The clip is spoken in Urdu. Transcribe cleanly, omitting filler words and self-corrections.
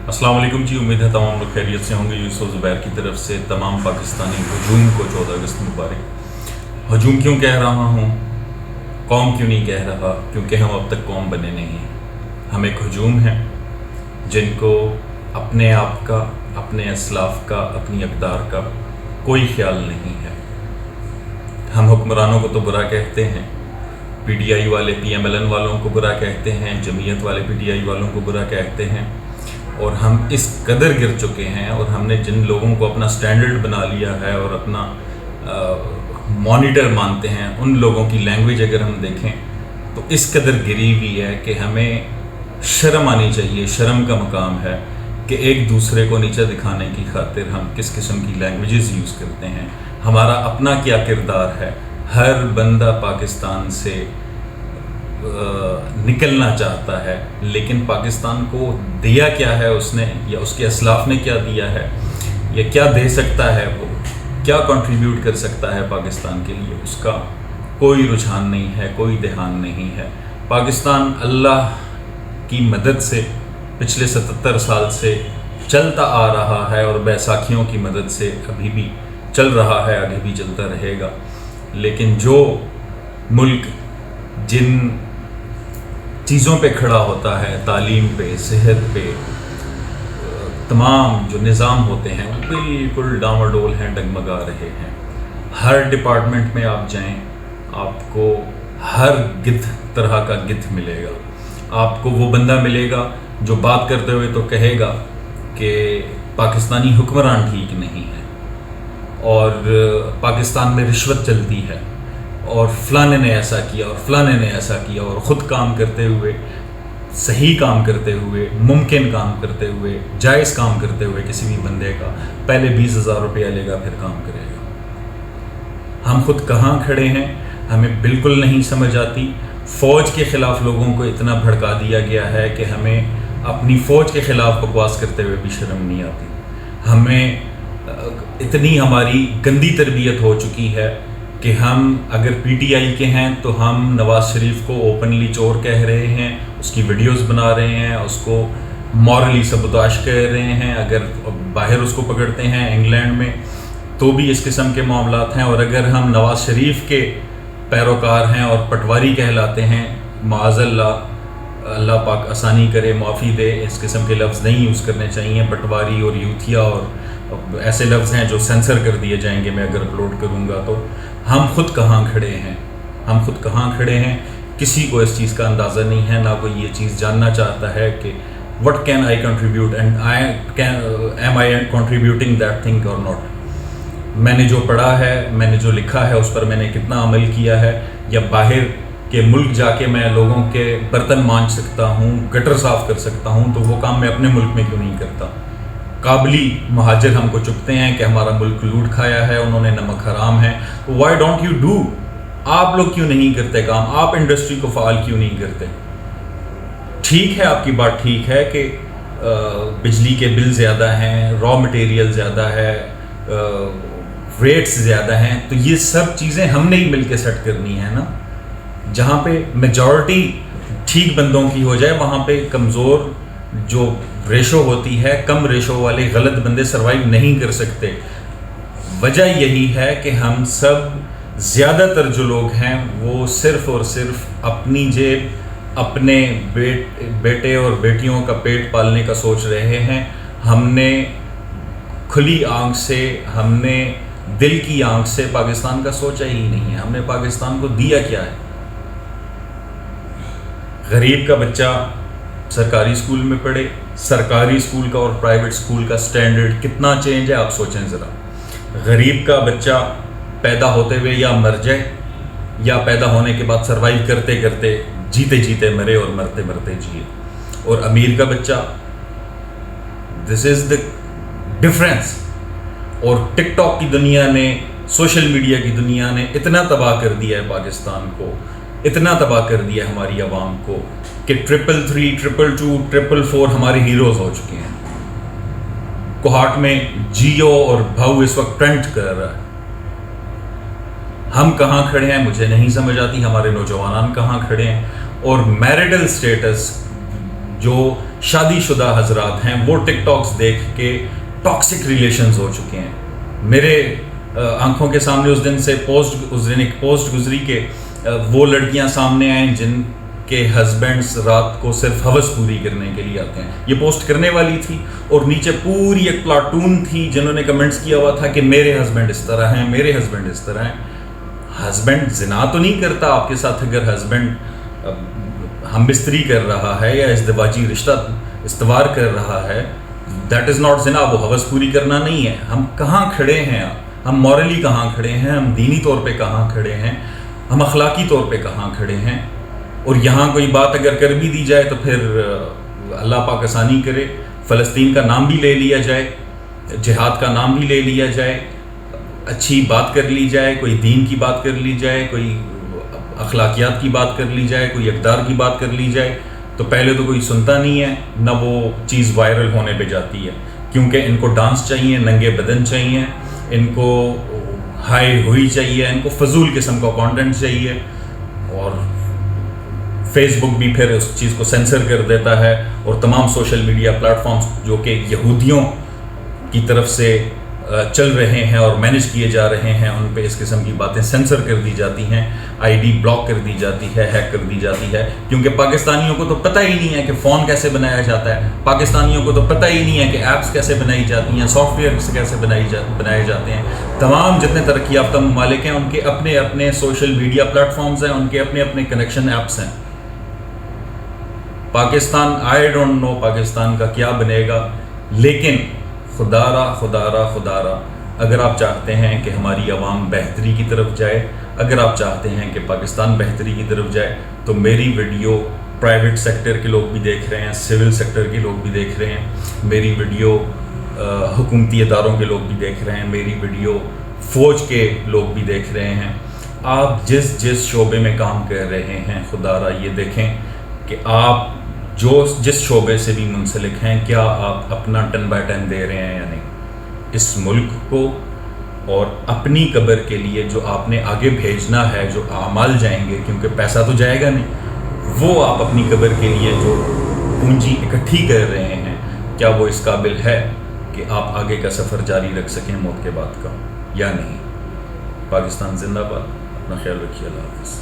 السلام علیکم جی، امید ہے تمام لوگ خیریت سے ہوں گے۔ یوسف زبیر کی طرف سے تمام پاکستانی ہجوم کو 14 اگست مبارک۔ ہجوم کیوں کہہ رہا ہوں، قوم کیوں نہیں کہہ رہا؟ کیونکہ ہم اب تک قوم بنے نہیں۔ ہم ایک ہجوم ہیں جن کو اپنے آپ کا، اپنے اسلاف کا، اپنی اقدار کا کوئی خیال نہیں ہے۔ ہم حکمرانوں کو تو برا کہتے ہیں، پی ٹی آئی والے پی ایم ایل این والوں کو برا کہتے ہیں، جمعیت والے پی ٹی آئی والوں کو برا کہتے ہیں، اور ہم اس قدر گر چکے ہیں، اور ہم نے جن لوگوں کو اپنا سٹینڈرڈ بنا لیا ہے اور اپنا مانیٹر مانتے ہیں، ان لوگوں کی لینگویج اگر ہم دیکھیں تو اس قدر گری ہوئی ہے کہ ہمیں شرم آنی چاہیے۔ شرم کا مقام ہے کہ ایک دوسرے کو نیچا دکھانے کی خاطر ہم کس قسم کی لینگویجز یوز کرتے ہیں، ہمارا اپنا کیا کردار ہے۔ ہر بندہ پاکستان سے نکلنا چاہتا ہے، لیکن پاکستان کو دیا کیا ہے اس نے، یا اس کے اسلاف نے کیا دیا ہے، یا کیا دے سکتا ہے، وہ کیا کنٹریبیوٹ کر سکتا ہے پاکستان کے لیے، اس کا کوئی رجحان نہیں ہے، کوئی دھیان نہیں ہے۔ پاکستان اللہ کی مدد سے پچھلے 77 سال سے چلتا آ رہا ہے، اور بیساکھیوں کی مدد سے ابھی بھی چل رہا ہے، آگے بھی چلتا رہے گا۔ لیکن جو ملک جن چیزوں پہ کھڑا ہوتا ہے، تعلیم پہ، صحت پہ، تمام جو نظام ہوتے ہیں وہ بالکل ڈاواڈول ہیں، ڈگمگا رہے ہیں۔ ہر ڈپارٹمنٹ میں آپ جائیں، آپ کو ہر طرح کا گدھ ملے گا۔ آپ کو وہ بندہ ملے گا جو بات کرتے ہوئے تو کہے گا کہ پاکستانی حکمران ٹھیک نہیں ہے، اور پاکستان میں رشوت چلتی ہے، اور فلانے نے ایسا کیا اور فلانے نے ایسا کیا، اور خود کام کرتے ہوئے، صحیح کام کرتے ہوئے، ممکن کام کرتے ہوئے، جائز کام کرتے ہوئے کسی بھی بندے کا پہلے 20,000 روپیہ لے گا، پھر کام کرے گا۔ ہم خود کہاں کھڑے ہیں ہمیں بالکل نہیں سمجھ آتی۔ فوج کے خلاف لوگوں کو اتنا بھڑکا دیا گیا ہے کہ ہمیں اپنی فوج کے خلاف بکواس کرتے ہوئے بھی شرم نہیں آتی۔ ہمیں اتنی ہماری گندی تربیت ہو چکی ہے کہ ہم اگر پی ٹی آئی کے ہیں تو ہم نواز شریف کو اوپنلی چور کہہ رہے ہیں، اس کی ویڈیوز بنا رہے ہیں، اس کو مورلی سبوتاش کہہ رہے ہیں۔ اگر باہر اس کو پکڑتے ہیں انگلینڈ میں تو بھی اس قسم کے معاملات ہیں، اور اگر ہم نواز شریف کے پیروکار ہیں اور پٹواری کہلاتے ہیں، معاذ اللہ، اللہ پاک آسانی کرے، معافی دے، اس قسم کے لفظ نہیں یوز کرنے چاہیے۔ پٹواری اور یوتھیا اور ایسے لفظ ہیں جو سینسر کر دیے جائیں گے میں اگر اپلوڈ کروں گا تو۔ ہم خود کہاں کھڑے ہیں، ہم خود کہاں کھڑے ہیں، کسی کو اس چیز کا اندازہ نہیں ہے، نہ کوئی یہ چیز جاننا چاہتا ہے کہ what can I contribute and am I contributing that thing or not۔ میں نے جو پڑھا ہے، میں نے جو لکھا ہے، اس پر میں نے کتنا عمل کیا ہے، یا باہر کے ملک جا کے میں لوگوں کے برتن مانجھ سکتا ہوں، گٹر صاف کر سکتا ہوں، تو وہ کام میں اپنے ملک میں کیوں نہیں کرتا۔ قابلی مہاجر ہم کو چپتے ہیں کہ ہمارا ملک لوٹ کھایا ہے، انہوں نے نمک حرام ہے، وائی ڈونٹ یو ڈو؟ آپ لوگ کیوں نہیں کرتے کام؟ آپ انڈسٹری کو فعال کیوں نہیں کرتے؟ ٹھیک ہے، آپ کی بات ٹھیک ہے کہ بجلی کے بل زیادہ ہیں، را مٹیریل زیادہ ہے، ریٹس زیادہ ہیں، تو یہ سب چیزیں ہم نے ہی مل کے سیٹ کرنی ہے نا۔ جہاں پہ میجورٹی ٹھیک بندوں کی ہو جائے، وہاں پہ کمزور جو ریشو ہوتی ہے، کم ریشو والے غلط بندے سروائیو نہیں کر سکتے۔ وجہ یہی ہے کہ ہم سب، زیادہ تر جو لوگ ہیں وہ صرف اور صرف اپنی جیب، اپنے بیٹے اور بیٹیوں کا پیٹ پالنے کا سوچ رہے ہیں۔ ہم نے کھلی آنکھ سے، ہم نے دل کی آنکھ سے پاکستان کا سوچا ہی نہیں ہے۔ ہم نے پاکستان کو دیا کیا ہے؟ غریب کا بچہ سرکاری اسکول میں پڑھے، سرکاری اسکول کا اور پرائیویٹ اسکول کا سٹینڈرڈ کتنا چینج ہے آپ سوچیں ذرا۔ غریب کا بچہ پیدا ہوتے ہوئے یا مر جائے، یا پیدا ہونے کے بعد سروائیو کرتے کرتے، جیتے جیتے مرے اور مرتے مرتے جیے، اور امیر کا بچہ، دس از دا ڈفرینس۔ اور ٹک ٹاک کی دنیا نے، سوشل میڈیا کی دنیا نے اتنا تباہ کر دیا ہے پاکستان کو، اتنا تباہ کر دیا ہماری عوام کو کہ 333, 222, 444 ہمارے ہیروز ہو چکے ہیں۔ کوہاٹ میں جیو اور بھاؤ اس وقت ٹرینڈ کر رہا ہے۔ ہم کہاں کھڑے ہیں مجھے نہیں سمجھ آتی، ہمارے نوجوانان کہاں کھڑے ہیں، اور میرٹل سٹیٹس جو شادی شدہ حضرات ہیں وہ ٹک ٹاکس دیکھ کے ٹاکسک ریلیشنز ہو چکے ہیں. میرے آنکھوں کے سامنے اس دن ایک پوسٹ گزری کہ وہ لڑکیاں سامنے آئیں جن کے ہسبینڈس رات کو صرف ہوس پوری کرنے کے لیے آتے ہیں. یہ پوسٹ کرنے والی تھی اور نیچے پوری ایک پلاٹون تھی جنہوں نے کمنٹس کیا ہوا تھا کہ میرے ہسبینڈ اس طرح ہیں, میرے ہسبینڈ اس طرح ہیں. ہسبینڈ زنا تو نہیں کرتا آپ کے ساتھ, اگر ہسبینڈ ہم بستری کر رہا ہے یا ازدواجی رشتہ استوار کر رہا ہے, دیٹ از ناٹ زنا, وہ ہوس پوری کرنا نہیں ہے. ہم کہاں کھڑے ہیں, ہم مورلی کہاں کھڑے ہیں, ہم دینی طور پہ کہاں کھڑے ہیں, ہم اخلاقی طور پہ کہاں کھڑے ہیں. اور یہاں کوئی بات اگر کر بھی دی جائے تو پھر اللہ پاک آسانی کرے, فلسطین کا نام بھی لے لیا جائے, جہاد کا نام بھی لے لیا جائے, اچھی بات کر لی جائے, کوئی دین کی بات کر لی جائے, کوئی اخلاقیات کی بات کر لی جائے, کوئی اقدار کی بات کر لی جائے, تو پہلے تو کوئی سنتا نہیں ہے, نہ وہ چیز وائرل ہونے پہ جاتی ہے, کیونکہ ان کو ڈانس چاہیے, ننگے بدن چاہیے, ان کو ہائی ہوئی چاہیے, ان کو فضول قسم کا کانٹینٹ چاہیے. اور فیس بک بھی پھر اس چیز کو سینسر کر دیتا ہے, اور تمام سوشل میڈیا پلیٹ فارمز جو کہ یہودیوں کی طرف سے چل رہے ہیں اور مینیج کیے جا رہے ہیں, ان پہ اس قسم کی باتیں سینسر کر دی جاتی ہیں, آئی ڈی بلاک کر دی جاتی ہے, ہیک کر دی جاتی ہے. کیونکہ پاکستانیوں کو تو پتہ ہی نہیں ہے کہ فون کیسے بنایا جاتا ہے, پاکستانیوں کو تو پتہ ہی نہیں ہے کہ ایپس کیسے بنائی جاتی ہیں, سافٹ ویئر کیسے بنائے جاتے ہیں. تمام جتنے ترقی یافتہ ممالک ہیں ان کے اپنے اپنے سوشل میڈیا پلیٹ فارمز ہیں, ان کے اپنے اپنے کنیکشن ایپس ہیں. Pakistan I don't know Pakistan کا کیا بنے گا, لیکن خدا را اگر آپ چاہتے ہیں کہ ہماری عوام بہتری کی طرف جائے, اگر آپ چاہتے ہیں کہ پاکستان بہتری کی طرف جائے, تو میری ویڈیو پرائیویٹ سیکٹر کے لوگ بھی دیکھ رہے ہیں, سول سیکٹر کے لوگ بھی دیکھ رہے ہیں, میری ویڈیو حکومتی اداروں کے لوگ بھی دیکھ رہے ہیں, میری ویڈیو فوج کے لوگ بھی دیکھ رہے ہیں. آپ جس شعبے میں کام کر رہے ہیں, خدا را یہ دیکھیں کہ آپ جس شعبے سے بھی منسلک ہیں, کیا آپ اپنا 10/10 دے رہے ہیں یا نہیں اس ملک کو, اور اپنی قبر کے لیے جو آپ نے آگے بھیجنا ہے, جو اعمال جائیں گے, کیونکہ پیسہ تو جائے گا نہیں, وہ آپ اپنی قبر کے لیے جو پونجی اکٹھی کر رہے ہیں, کیا وہ اس قابل ہے کہ آپ آگے کا سفر جاری رکھ سکیں موت کے بعد کا, یا نہیں. پاکستان زندہ باد. اپنا خیال رکھیے. اللہ حافظ.